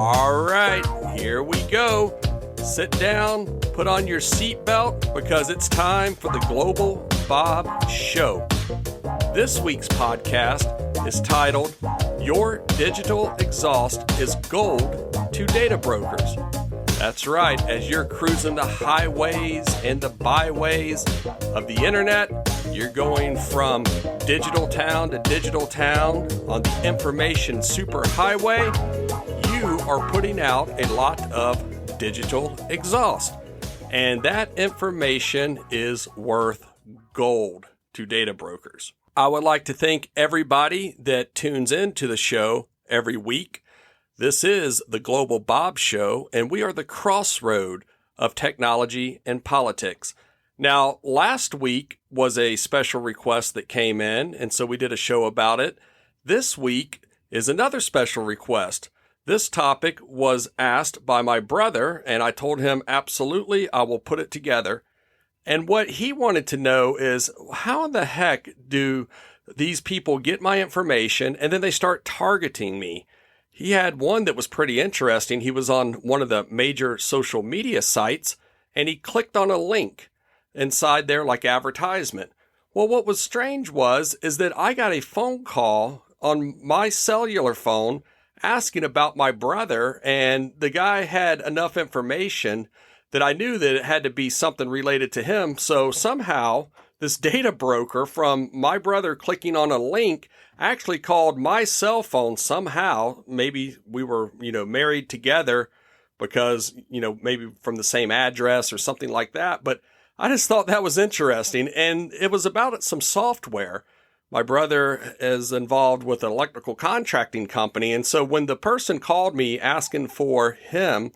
All right, here we go. Sit down, put on your seatbelt, because it's time for the Global Bob Show. This week's podcast is titled, Your Digital Exhaust is Gold to Data Brokers. That's right, as you're cruising the highways and the byways of the internet, you're going from digital town to digital town on the information superhighway. You are putting out a lot of digital exhaust, and that information is worth gold to data brokers. I would like to thank everybody that tunes into the show every week. This is the Global Bob Show, and we are the crossroad of technology and politics. Now, last week was a special request that came in, and so we did a show about it. This week is another special request. This topic was asked by my brother, and I told him, absolutely, I will put it together. And what he wanted to know is, how in the heck do these people get my information and then they start targeting me? He had one that was pretty interesting. He was on one of the major social media sites, and he clicked on a link inside there like advertisement. Well, what was strange is that I got a phone call on my cellular phone asking about my brother, and the guy had enough information that I knew that it had to be something related to him. So somehow this data broker from my brother clicking on a link actually called my cell phone somehow. Maybe we were, married together because, maybe from the same address or something like that. But I just thought that was interesting. And it was about some software. My brother is involved with an electrical contracting company. And so when the person called me asking for him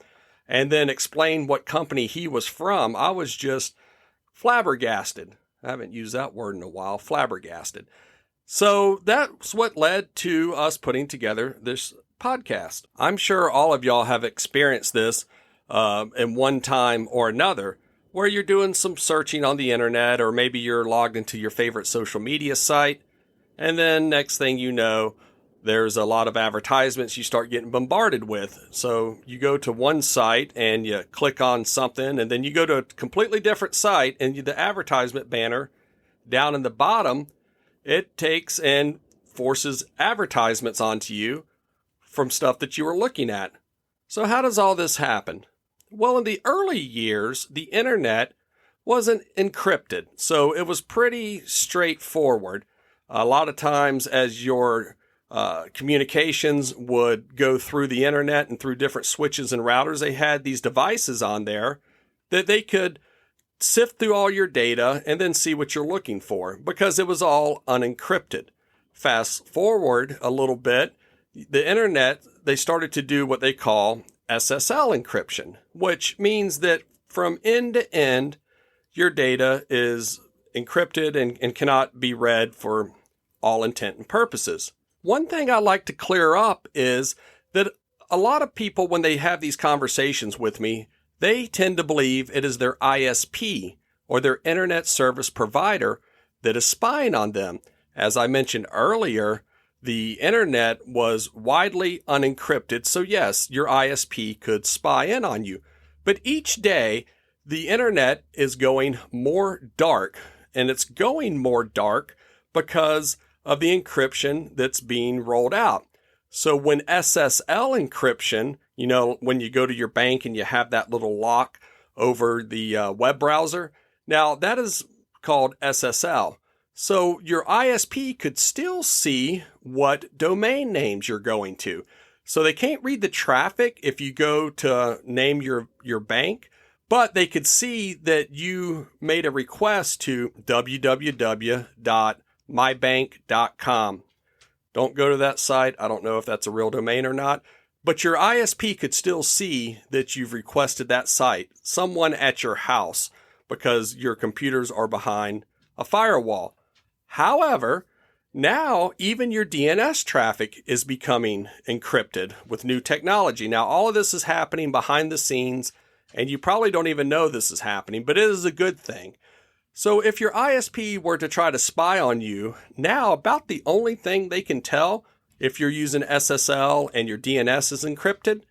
and then explained what company he was from, I was just flabbergasted. I haven't used that word in a while, flabbergasted. So that's what led to us putting together this podcast. I'm sure all of y'all have experienced this in one time or another, where you're doing some searching on the internet, or maybe you're logged into your favorite social media site, and then next thing you know, there's a lot of advertisements you start getting bombarded with. So you go to one site and you click on something, and then you go to a completely different site, and the advertisement banner down in the bottom, it takes and forces advertisements onto you from stuff that you were looking at. So how does all this happen? Well, in the early years, the internet wasn't encrypted, so it was pretty straightforward. A lot of times as your communications would go through the internet and through different switches and routers, they had these devices on there that they could sift through all your data and then see what you're looking for, because it was all unencrypted. Fast forward a little bit, the internet, they started to do what they call SSL encryption, which means that from end to end, your data is encrypted and cannot be read for all intent and purposes. One thing I like to clear up is that a lot of people, when they have these conversations with me, they tend to believe it is their ISP or their internet service provider that is spying on them. As I mentioned earlier, the internet was widely unencrypted, so yes, your ISP could spy in on you. But each day, the internet is going more dark, and it's going more dark because of the encryption that's being rolled out. So when SSL encryption, when you go to your bank and you have that little lock over the web browser, now that is called SSL. So your ISP could still see what domain names you're going to. So they can't read the traffic if you go to name your bank, but they could see that you made a request to www.mybank.com. Don't go to that site. I don't know if that's a real domain or not, but your ISP could still see that you've requested that site, someone at your house, because your computers are behind a firewall. However, now even your DNS traffic is becoming encrypted with new technology. Now, all of this is happening behind the scenes, and you probably don't even know this is happening, but it is a good thing. So if your ISP were to try to spy on you, now about the only thing they can tell if you're using SSL and your DNS is encrypted,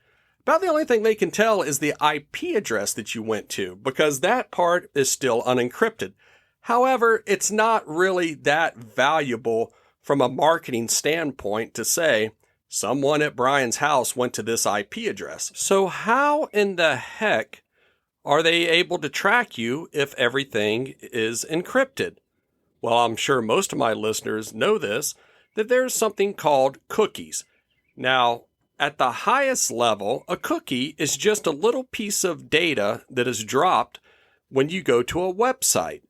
About the only thing they can tell is the IP address that you went to, because that part is still unencrypted. However, it's not really that valuable from a marketing standpoint to say, someone at Brian's house went to this IP address. So how in the heck are they able to track you if everything is encrypted? Well, I'm sure most of my listeners know this, that there's something called cookies. Now, at the highest level, a cookie is just a little piece of data that is dropped when you go to a website.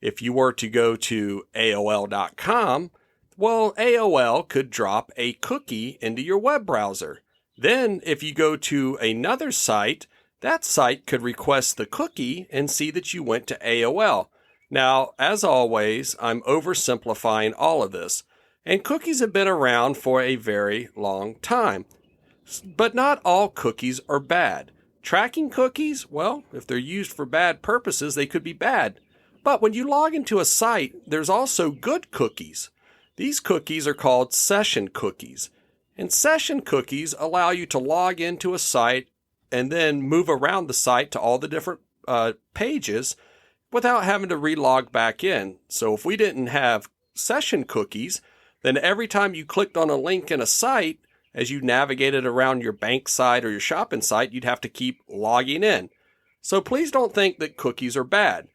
If you were to go to AOL.com, well, AOL could drop a cookie into your web browser. Then, if you go to another site, that site could request the cookie and see that you went to AOL. Now, as always, I'm oversimplifying all of this, and cookies have been around for a very long time. But not all cookies are bad. Tracking cookies, well, if they're used for bad purposes, they could be bad. But when you log into a site, there's also good cookies. These cookies are called session cookies. And session cookies allow you to log into a site and then move around the site to all the different pages without having to relog back in. So if we didn't have session cookies, then every time you clicked on a link in a site, as you navigated around your bank site or your shopping site, you'd have to keep logging in. So please don't think that cookies are bad.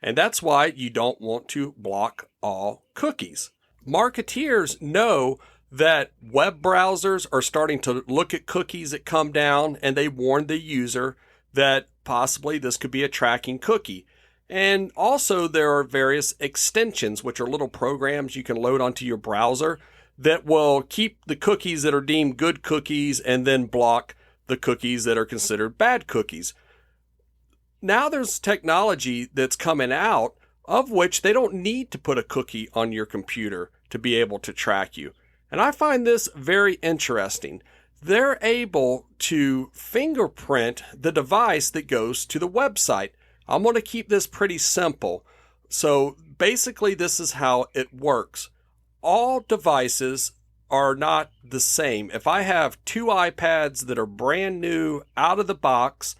And that's why you don't want to block all cookies. Marketeers know that web browsers are starting to look at cookies that come down, and they warn the user that possibly this could be a tracking cookie. And also there are various extensions, which are little programs you can load onto your browser that will keep the cookies that are deemed good cookies and then block the cookies that are considered bad cookies. Now there's technology that's coming out of which they don't need to put a cookie on your computer to be able to track you. And I find this very interesting. They're able to fingerprint the device that goes to the website. I'm going to keep this pretty simple. So basically this is how it works. All devices are not the same. If I have two iPads that are brand new out of the box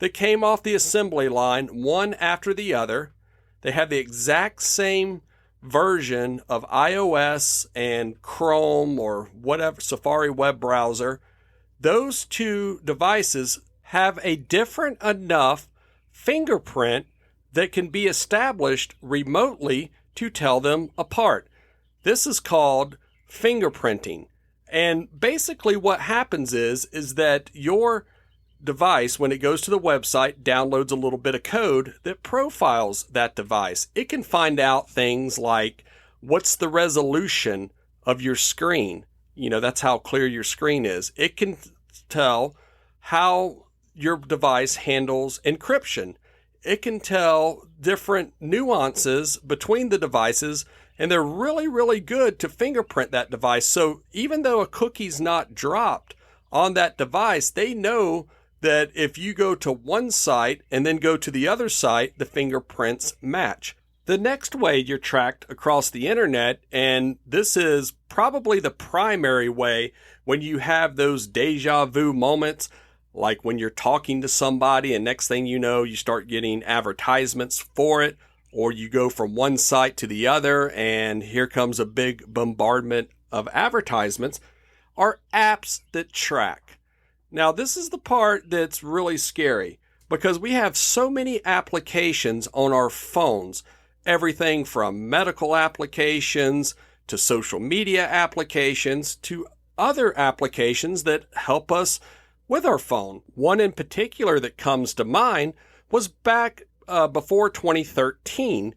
that came off the assembly line, one after the other, they have the exact same version of iOS and Chrome or whatever Safari web browser, those two devices have a different enough fingerprint that can be established remotely to tell them apart. This is called fingerprinting. And basically what happens is that your device, when it goes to the website, downloads a little bit of code that profiles that device. It can find out things like what's the resolution of your screen. You know, that's how clear your screen is. It can tell how your device handles encryption. It can tell different nuances between the devices, and they're really, really good to fingerprint that device. So even though a cookie's not dropped on that device, they know that if you go to one site and then go to the other site, the fingerprints match. The next way you're tracked across the internet, and this is probably the primary way when you have those deja vu moments, like when you're talking to somebody and next thing you know, you start getting advertisements for it, or you go from one site to the other and here comes a big bombardment of advertisements, are apps that track. Now, this is the part that's really scary because we have so many applications on our phones, everything from medical applications to social media applications to other applications that help us with our phone. One in particular that comes to mind was back before 2013,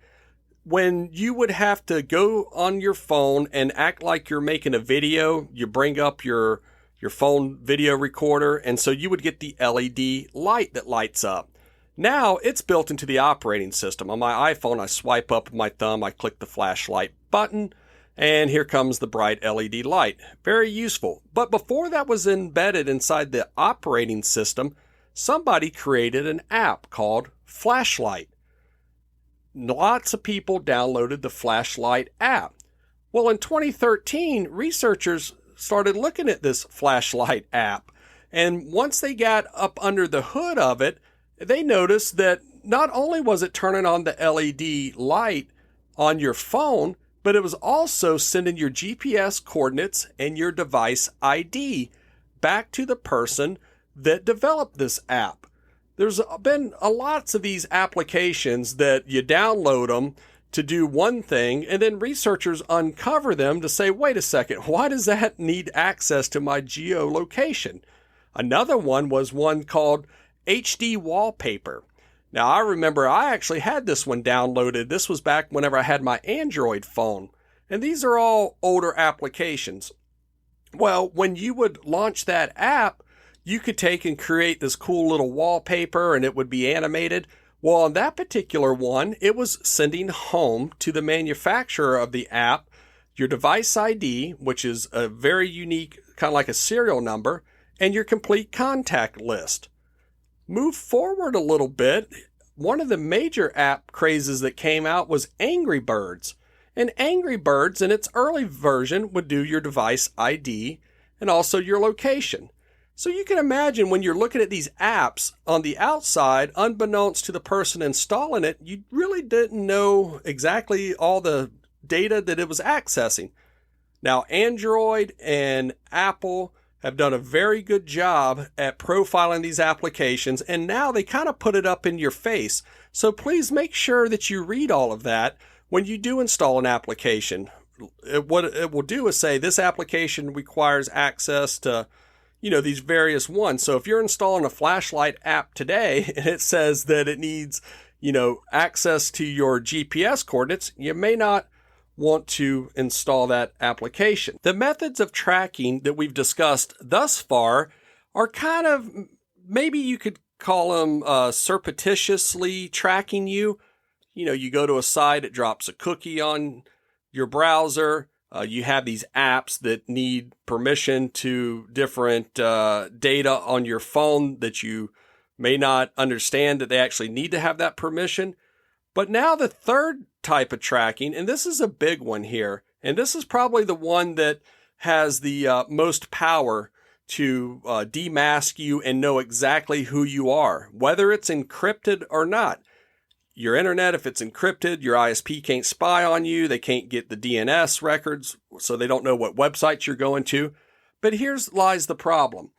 when you would have to go on your phone and act like you're making a video. You bring up your phone video recorder, and so you would get the LED light that lights up. Now it's built into the operating system. On my iPhone, I swipe up with my thumb, I click the flashlight button, and here comes the bright LED light. Very useful. But before that was embedded inside the operating system, somebody created an app called Flashlight. Lots of people downloaded the Flashlight app. Well, in 2013, researchers started looking at this Flashlight app, And once they got up under the hood of it, they noticed that not only was it turning on the LED light on your phone, but it was also sending your GPS coordinates and your device ID back to the person that developed this app. There's been lots of these applications that you download them to do one thing, and then researchers uncover them to say, wait a second, why does that need access to my geolocation? Another one was one called HD Wallpaper. Now, I remember I actually had this one downloaded. This was back whenever I had my Android phone. And these are all older applications. Well, when you would launch that app, you could take and create this cool little wallpaper and it would be animated. Well, on that particular one, it was sending home to the manufacturer of the app your device ID, which is a very unique, kind of like a serial number, and your complete contact list. Move forward a little bit. One of the major app crazes that came out was Angry Birds. And Angry Birds, in its early version, would do your device ID and also your location. So you can imagine when you're looking at these apps on the outside, unbeknownst to the person installing it, you really didn't know exactly all the data that it was accessing. Now, Android and Apple have done a very good job at profiling these applications, and now they kind of put it up in your face. So please make sure that you read all of that when you do install an application. What it will do is say this application requires access to these various ones. So if you're installing a flashlight app today and it says that it needs, access to your GPS coordinates, you may not want to install that application. The methods of tracking that we've discussed thus far are kind of, maybe you could call them surreptitiously tracking you. You go to a site, it drops a cookie on your browser. You have these apps that need permission to different data on your phone that you may not understand that they actually need to have that permission. But now the third type of tracking, and this is a big one here, and this is probably the one that has the most power to demask you and know exactly who you are, whether it's encrypted or not. Your internet, if it's encrypted, your ISP can't spy on you. They can't get the DNS records, so they don't know what websites you're going to. But here's lies the problem.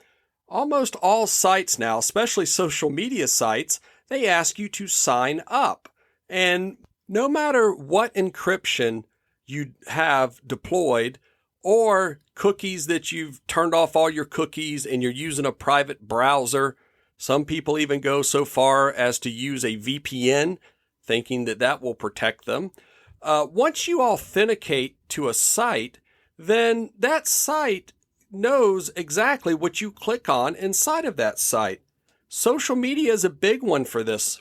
Almost all sites now, especially social media sites, they ask you to sign up. And no matter what encryption you have deployed or cookies that you've turned off all your cookies and you're using a private browser, some people even go so far as to use a VPN, thinking that that will protect them. Once you authenticate to a site, then that site knows exactly what you click on inside of that site. Social media is a big one for this.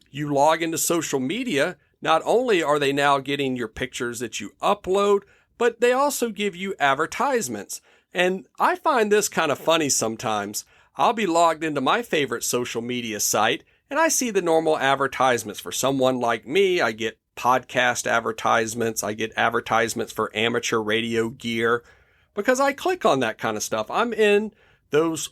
You log into social media, not only are they now getting your pictures that you upload, but they also give you advertisements. And I find this kind of funny sometimes. I'll be logged into my favorite social media site and I see the normal advertisements. For someone like me, I get podcast advertisements. I get advertisements for amateur radio gear because I click on that kind of stuff. I'm in those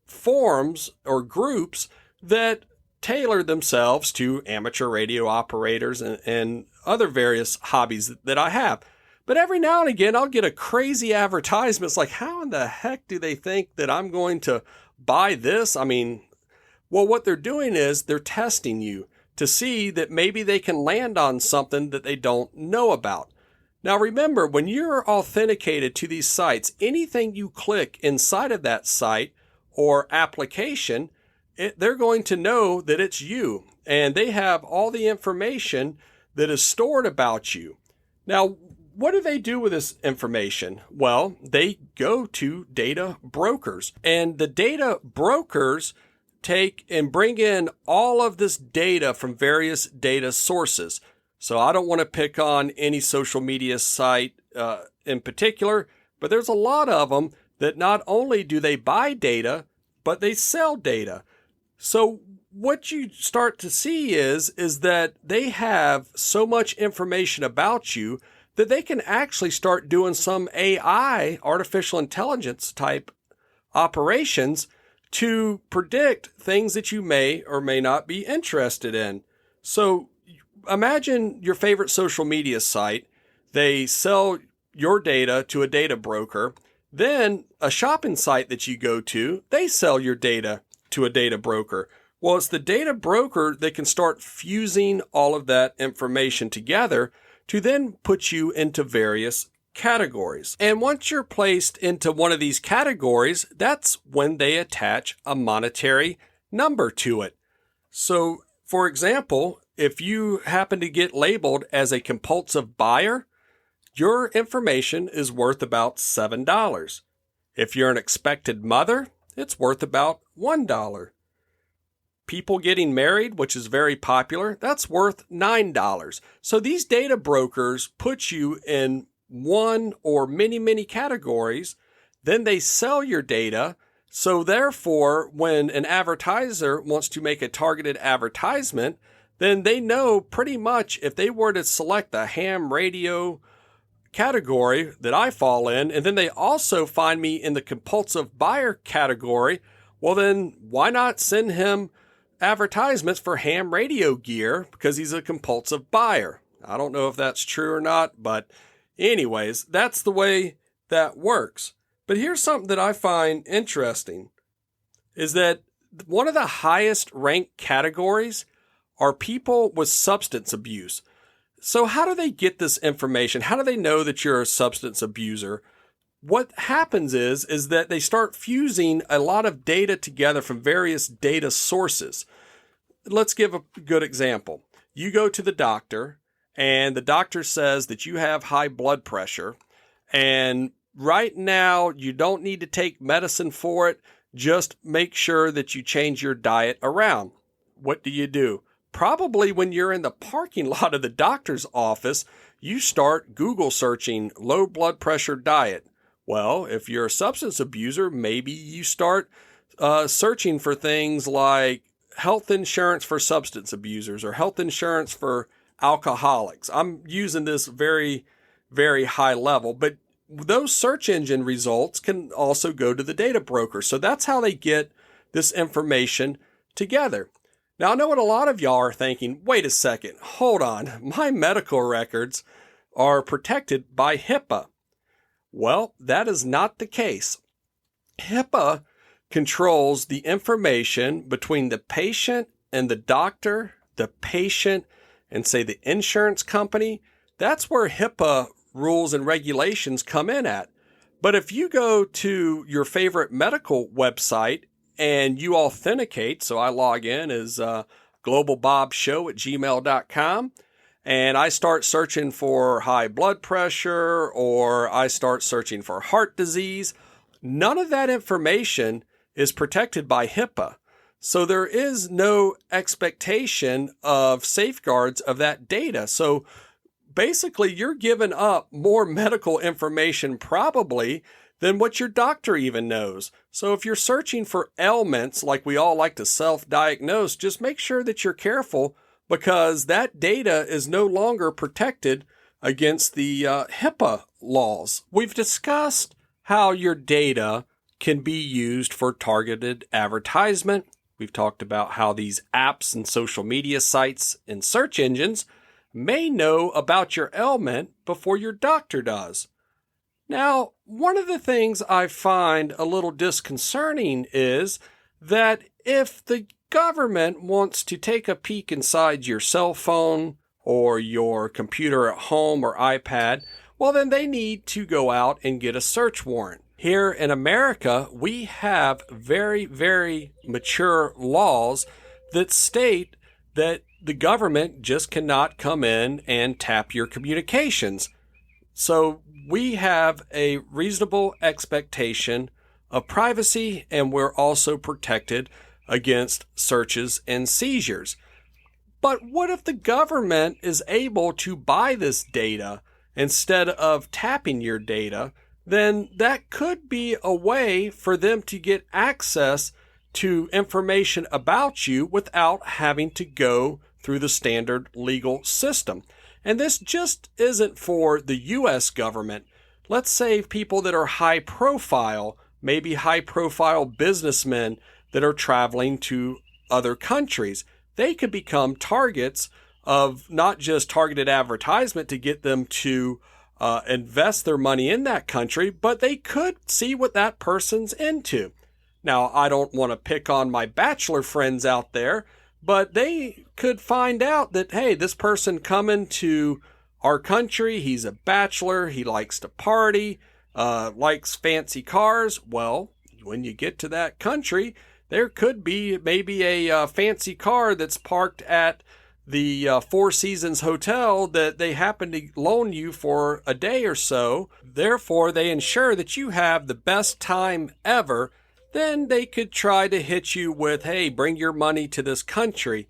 forums or groups that tailor themselves to amateur radio operators and other various hobbies that I have. But every now and again, I'll get a crazy advertisement. It's like, how in the heck do they think that I'm going to buy this? I mean, well, what they're doing is they're testing you to see that maybe they can land on something that they don't know about. Now, remember, when you're authenticated to these sites, anything you click inside of that site or application, they're going to know that it's you. And they have all the information that is stored about you. Now, what do they do with this information? Well, they go to data brokers, and the data brokers take and bring in all of this data from various data sources. So I don't want to pick on any social media site in particular, but there's a lot of them that not only do they buy data, but they sell data. So what you start to see is that they have so much information about you that they can actually start doing some AI, artificial intelligence type operations to predict things that you may or may not be interested in. So imagine your favorite social media site. They sell your data to a data broker. Then a shopping site that you go to, they sell your data to a data broker. Well, it's the data broker that can start fusing all of that information together to then put you into various categories. And once you're placed into one of these categories, that's when they attach a monetary number to it. So, for example, if you happen to get labeled as a compulsive buyer, your information is worth about $7. If you're an expected mother, it's worth about $1. People getting married, which is very popular, that's worth $9. So these data brokers put you in one or many categories. Then they sell your data. So therefore, when an advertiser wants to make a targeted advertisement, then they know pretty much if they were to select the ham radio category that I fall in, and then they also find me in the compulsive buyer category, well then why not send him advertisements for ham radio gear because he's a compulsive buyer. I don't know if that's true or not, but anyways, that's the way that works. But here's something that I find interesting is that one of the highest ranked categories are people with substance abuse. So how do they get this information? How do they know that you're a substance abuser? What happens is that they start fusing a lot of data together from various data sources. Let's give a good example. You go to the doctor and the doctor says that you have high blood pressure and right now you don't need to take medicine for it. Just make sure that you change your diet around. What do? Probably when you're in the parking lot of the doctor's office, you start Google searching low blood pressure diet. Well, if you're a substance abuser, maybe you start searching for things like health insurance for substance abusers or health insurance for alcoholics. I'm using this very high level, but those search engine results can also go to the data broker. So that's how they get this information together. Now, I know what a lot of y'all are thinking. Wait a second. Hold on. My medical records are protected by HIPAA. Well, that is not the case. HIPAA controls the information between the patient and the doctor, the patient, and say the insurance company. That's where HIPAA rules and regulations come in at. But if you go to your favorite medical website and you authenticate, so I log in as globalbobshow@gmail.com, and I start searching for high blood pressure or I start searching for heart disease, none of that information is protected by HIPAA. So there is no expectation of safeguards of that data. So basically, you're giving up more medical information probably than what your doctor even knows. So if you're searching for ailments like we all like to self-diagnose, just make sure that you're careful because that data is no longer protected against the HIPAA laws. We've discussed how your data can be used for targeted advertisement. We've talked about how these apps and social media sites and search engines may know about your ailment before your doctor does. Now, one of the things I find a little disconcerting is that if the government wants to take a peek inside your cell phone or your computer at home or iPad, well, then they need to go out and get a search warrant. Here in America, we have very mature laws that state that the government just cannot come in and tap your communications. So we have a reasonable expectation of privacy, and we're also protected against searches and seizures. But what if the government is able to buy this data instead of tapping your data? Then that could be a way for them to get access to information about you without having to go through the standard legal system. And this just isn't for the U.S. government. Let's say people that are high profile maybe high-profile businessmen that are traveling to other countries. They could become targets of not just targeted advertisement to get them to invest their money in that country, but they could see what that person's into. Now, I don't want to pick on my bachelor friends out there, but they could find out that, hey, this person coming to our country, he's a bachelor, he likes to party, likes fancy cars. Well, when you get to that country, there could be maybe a fancy car that's parked at the Four Seasons Hotel that they happen to loan you for a day or so. Therefore, they ensure that you have the best time ever. Then they could try to hit you with, hey, bring your money to this country.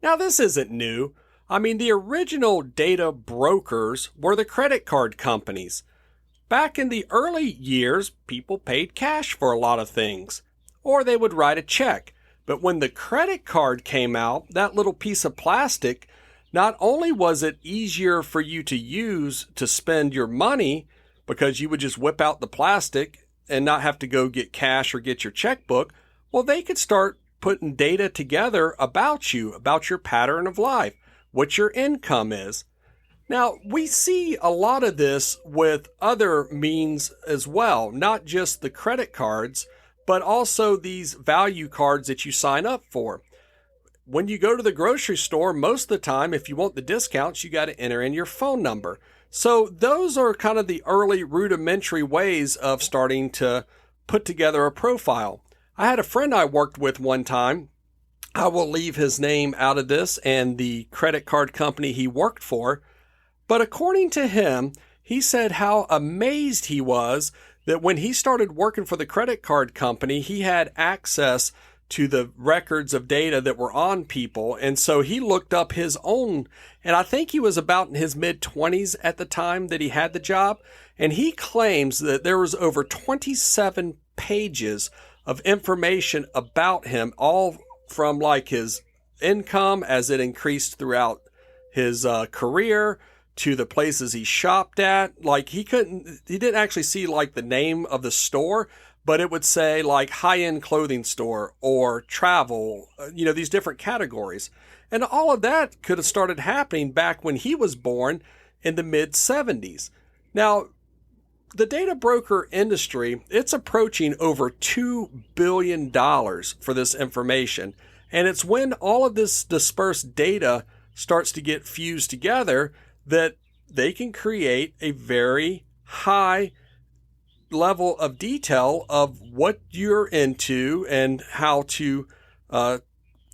Now, this isn't new. I mean, the original data brokers were the credit card companies. Back in the early years, people paid cash for a lot of things, or they would write a check. But when the credit card came out, that little piece of plastic, not only was it easier for you to use to spend your money because you would just whip out the plastic and not have to go get cash or get your checkbook, well, they could start putting data together about you, about your pattern of life, what your income is. Now, we see a lot of this with other means as well, not just the credit cards, but also these value cards that you sign up for. When you go to the grocery store, most of the time, if you want the discounts, you got to enter in your phone number. So those are kind of the early rudimentary ways of starting to put together a profile. I had a friend I worked with one time. I will leave his name out of this and the credit card company he worked for. But according to him, he said how amazed he was that when he started working for the credit card company, he had access to the records of data that were on people. And so he looked up his own, and I think he was about in his mid-20s at the time that he had the job. And he claims that there was over 27 pages of information about him, all from like his income as it increased throughout his career, to the places he shopped at. Like he didn't actually see like the name of the store, but it would say like high-end clothing store or travel, these different categories. And all of that could have started happening back when he was born in the mid-70s. Now, the data broker industry, it's approaching over $2 billion for this information. And it's when all of this dispersed data starts to get fused together that they can create a very high level of detail of what you're into and how to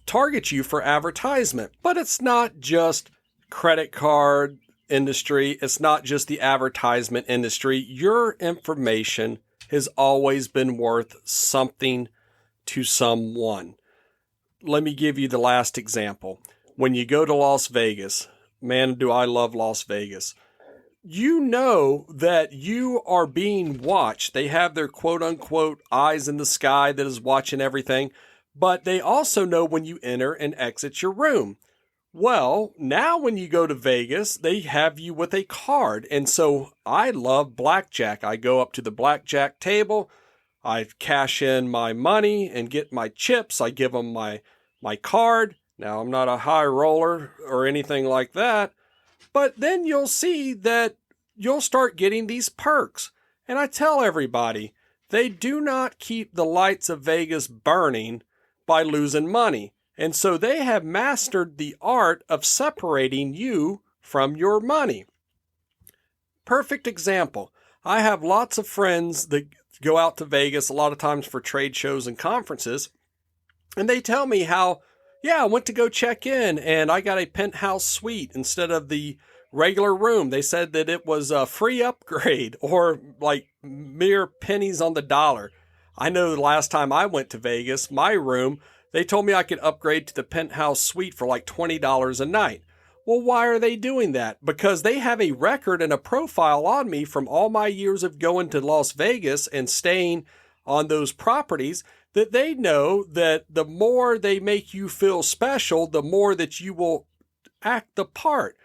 target you for advertisement. But it's not just credit card industry. It's not just the advertisement industry. Your information has always been worth something to someone. Let me give you the last example. When you go to Las Vegas, man, do I love Las Vegas. You know that you are being watched. They have their quote unquote eyes in the sky that is watching everything, but they also know when you enter and exit your room. Well, now when you go to Vegas, they have you with a card. And so I love blackjack. I go up to the blackjack table. I cash in my money and get my chips. I give them my card. Now, I'm not a high roller or anything like that, but then you'll see that you'll start getting these perks. And I tell everybody, they do not keep the lights of Vegas burning by losing money. And so they have mastered the art of separating you from your money. Perfect example. I have lots of friends that go out to Vegas a lot of times for trade shows and conferences, and they tell me how, yeah, I went to go check in and I got a penthouse suite instead of the regular room. They said that it was a free upgrade or like mere pennies on the dollar. I know the last time I went to Vegas, my room, they told me I could upgrade to the penthouse suite for like $20 a night. Well, why are they doing that? Because they have a record and a profile on me from all my years of going to Las Vegas and staying on those properties, that they know that the more they make you feel special, the more that you will act the part.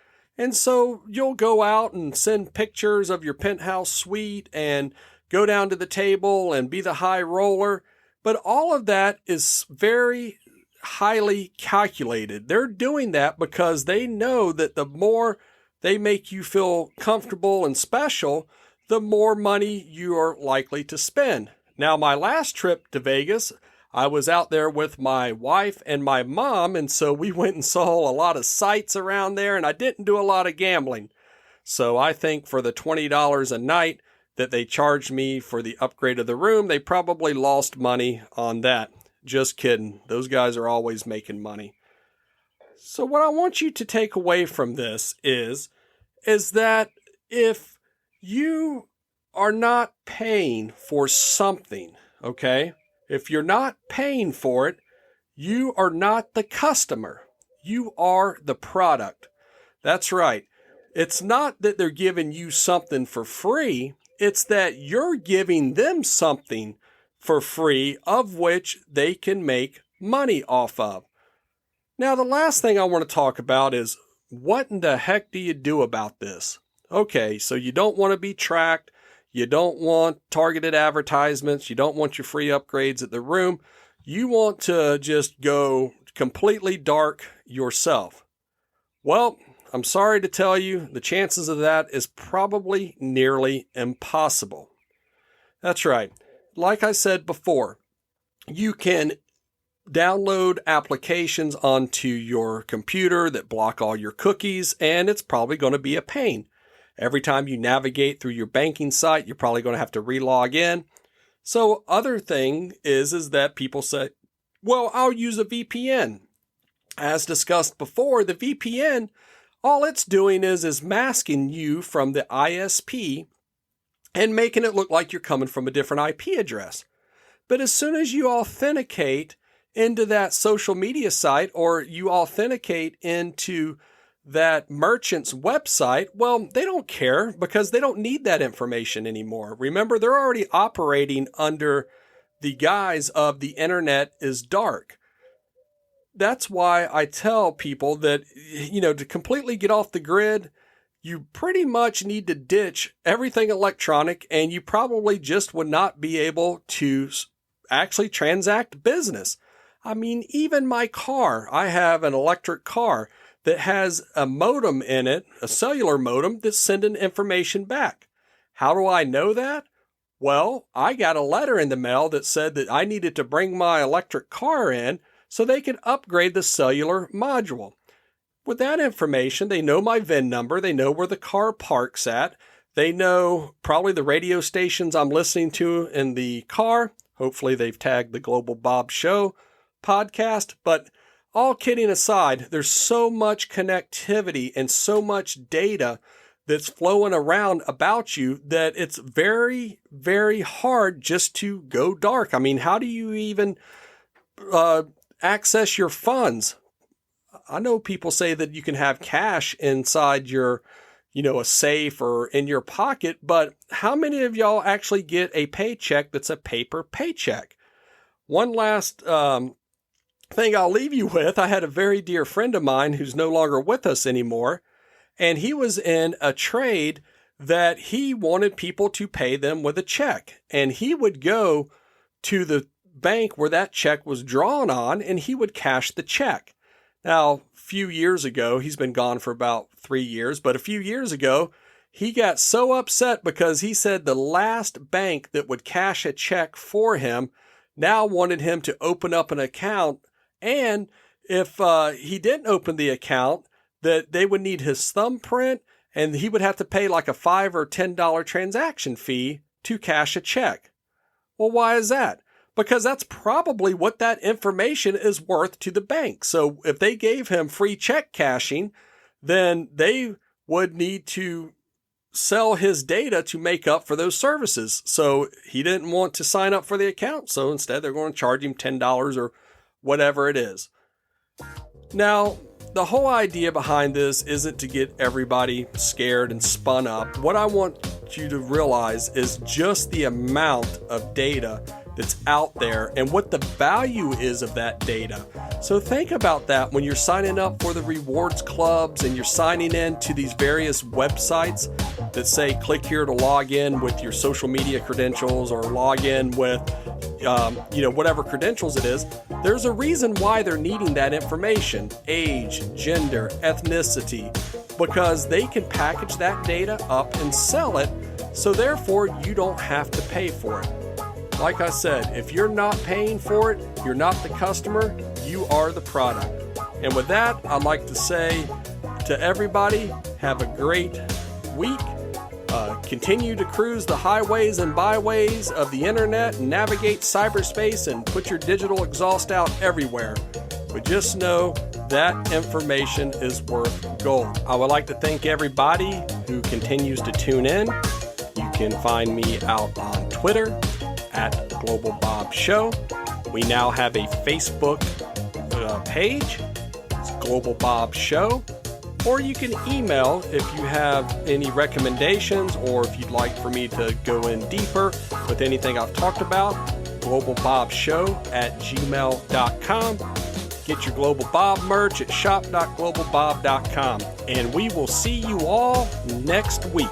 And so you'll go out and send pictures of your penthouse suite and go down to the table and be the high roller. But all of that is very highly calculated. They're doing that because they know that the more they make you feel comfortable and special, the more money you are likely to spend. Now, my last trip to Vegas, I was out there with my wife and my mom, and so we went and saw a lot of sights around there, and I didn't do a lot of gambling. So I think for the $20 a night that they charged me for the upgrade of the room, they probably lost money on that. Just kidding. Those guys are always making money. So what I want you to take away from this is that if you are not paying for something, okay? If you're not paying for it, you are not the customer. You are the product. That's right. It's not that they're giving you something for free. It's that you're giving them something for free of which they can make money off of. Now, the last thing I want to talk about is what in the heck do you do about this? Okay, so you don't want to be tracked. You don't want targeted advertisements. You don't want your free upgrades at the room. You want to just go completely dark yourself. Well, I'm sorry to tell you, the chances of that is probably nearly impossible. That's right. Like I said before, you can download applications onto your computer that block all your cookies, and it's probably going to be a pain. Every time you navigate through your banking site, you're probably going to have to re-log in. So other thing is that people say, well, I'll use a VPN. As discussed before, the VPN, all it's doing is masking you from the ISP and making it look like you're coming from a different IP address. But as soon as you authenticate into that social media site or you authenticate into that merchant's website, well, they don't care because they don't need that information anymore. Remember, they're already operating under the guise of the internet is dark. That's why I tell people that, to completely get off the grid, you pretty much need to ditch everything electronic, and you probably just would not be able to actually transact business. I mean, even my car, I have an electric car that has a modem in it, a cellular modem that's sending information back. How do I know that? Well, I got a letter in the mail that said that I needed to bring my electric car in so they could upgrade the cellular module. With that information, they know my VIN number, they know where the car parks at, they know probably the radio stations I'm listening to in the car. Hopefully they've tagged the Global Bob Show podcast, but all kidding aside, there's so much connectivity and so much data that's flowing around about you that it's very, very hard just to go dark. I mean, how do you even access your funds? I know people say that you can have cash inside your, a safe or in your pocket, but how many of y'all actually get a paycheck that's a paper paycheck? One last thing I'll leave you with, I had a very dear friend of mine who's no longer with us anymore, and he was in a trade that he wanted people to pay them with a check, and he would go to the bank where that check was drawn on, and he would cash the check. Now, a few years ago, he's been gone for about 3 years, but a few years ago, he got so upset because he said the last bank that would cash a check for him now wanted him to open up an account, and if he didn't open the account, that they would need his thumbprint, and he would have to pay like a $5 or $10 transaction fee to cash a check. Well, why is that? Because that's probably what that information is worth to the bank. So if they gave him free check cashing, then they would need to sell his data to make up for those services. So he didn't want to sign up for the account. So instead, they're going to charge him $10 or whatever it is. Now, the whole idea behind this isn't to get everybody scared and spun up. What I want you to realize is just the amount of data that's out there and what the value is of that data. So think about that when you're signing up for the rewards clubs and you're signing in to these various websites that say click here to log in with your social media credentials or log in with whatever credentials it is. There's a reason why they're needing that information: age, gender, ethnicity, because they can package that data up and sell it, so therefore you don't have to pay for it. Like I said, if you're not paying for it, you're not the customer, you are the product. And with that, I'd like to say to everybody, have a great week. Continue to cruise the highways and byways of the internet and navigate cyberspace and put your digital exhaust out everywhere. But just know that information is worth gold. I would like to thank everybody who continues to tune in. You can find me out on Twitter at Global Bob Show. We now have a Facebook page. It's Global Bob Show. Or you can email if you have any recommendations or if you'd like for me to go in deeper with anything I've talked about. globalbobshow@gmail.com. Get your Global Bob merch at shop.globalbob.com. And we will see you all next week.